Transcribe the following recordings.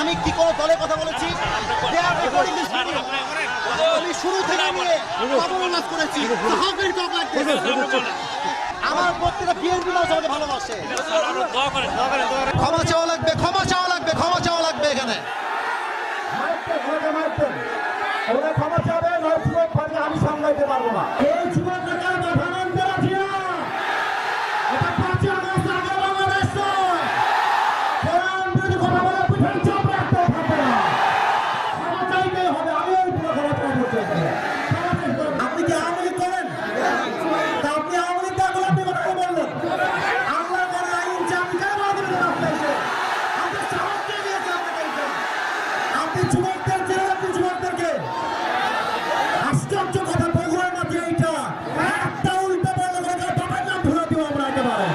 আমি কি কোনো দলের কথা বলেছি? আমি শুরু থেকে নিয়ে উল্লাস করেছি। আমার প্রত্যেকটা বিএনপি মানুষ আমাকে ভালোবাসে। ক্ষমা চাওয়া লাগবে, ক্ষমা চাওয়া লাগবে, ক্ষমা চাওয়া লাগবে এখানে। ক্ষমা চাবে আমি সামলাইতে পারবো না। এই যুবকরা বাধানন্দে রাখি না। এটা 5 আগস্ট আগে বাংলাদেশ নয়। কোরআন বিরোধী কথা বলে পিঠের চাপ রাখতে থাকবে না। ক্ষমা চাইতে হবে। আমি ওই পুরো ক্ষমা চাইতে হবে। আপনি কি আওয়ামী লীগ করেন? তা আপনি আওয়ামী লীগ না করলে আপনি কথা বললেন। আল্লাহ করে আইন চাপি কেন আমাদের রাস্তায় এসে? আপনি সাহস কে দিয়েছে আপনাকে? আপনি যুবকদের জেলে আপনি যুবকদেরকে আশ্চর্য কথা বগুড়ার মাঝে এইটা একটা উল্টো বললে বাবার নাম ধরে দিব আমরা একেবারে।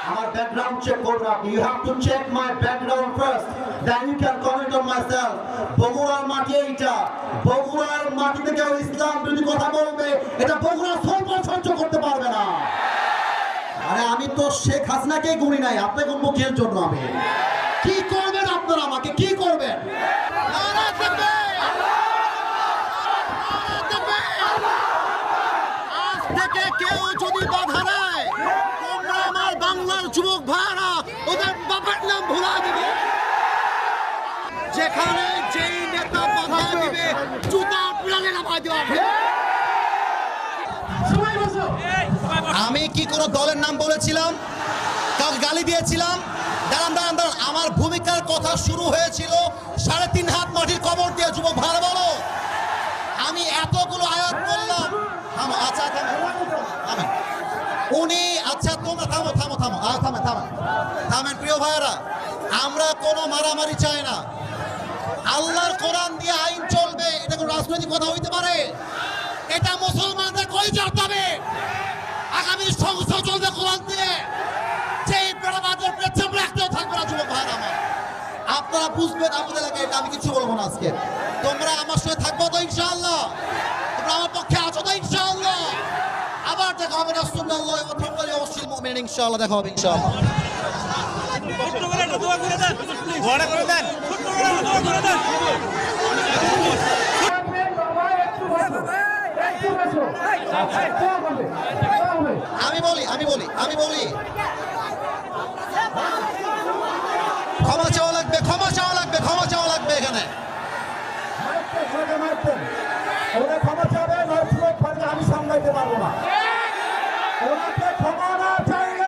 আমার ব্যাকগ্রাউন্ড চেক করবেন আপনি। You have to check my background first, then you can comment on myself. বগুড়ার মাটি এইটা, বগুড়ার মাটিতে কেউ ইসলাম বিরোধী কথা বলবে, এটা বগুড়ার সরকার সহ্য করতে পারবে না। আরে আমি তো শেখ হাসিনাকেই গুনি নাই, আপনাকে মুখের জন্য আমি কি করবেন? আপনারা আমাকে কি করবেন? আজ থেকে কেউ যদি বাধা দেয়, তোমরা আমার বাংলার যুবক ভাইরা ওদের বাবার নাম ভুলা দিবে। যেখানে যেই নেতা বাধা দিবে জুতা প্রাণে নামাই দেওয়া হবে। আমি কি কোনো দলের নাম বলেছিলাম? কাউকে গালি দিয়েছিলাম? দাঁড়ান দাঁড়ান দাঁড়ান, আমার ভূমিকার কথা শুরু হয়েছিল 3.5 হাত মাটির কবর দিয়ে। যুবক ভালো বলো, আমি এতগুলো আয়াত বললাম। আচ্ছা থামেন উনি, আচ্ছা তোমরা থামো থামো থামো থামেন থামেন থামেন। প্রিয় ভাইয়েরা, আমরা কোনো মারামারি চাই না। আল্লাহর কোরআন দিয়ে আইন চলবে, এটা কোনো রাজনৈতিক কথা হইতে পারে? এটা মুসলমানদের কই যাবে? আগামী সংসদ চলবে কোরআন দিয়ে। সেই বেড়াবাদের পেছন রাখতেও থাকবে না। যুবক ভাইয়েরা আমার, আপনারা বুঝবেন আপনাদের এলাকায়, এটা আমি কিছু বলবো না আজকে। তোমরা আমার সঙ্গে থাকবো তো ইনশাআল্লাহ? তোমরা আমার পক্ষে আছো তো ইনশাআল্লাহ? আবার দেখা হবে রাসূলুল্লাহ ওয়া তাআলা ওয়াসিল মুমিনিন। ইনশাআল্লাহ দেখা হবে ইনশাআল্লাহ। আমি বলি ক্ষমা চাওয়া লাগবে, ক্ষমা চাওয়া লাগবে, ক্ষমা চাওয়া লাগবে এখানে। ক্ষমা চাবে আমি সামলাইতে পারবো না।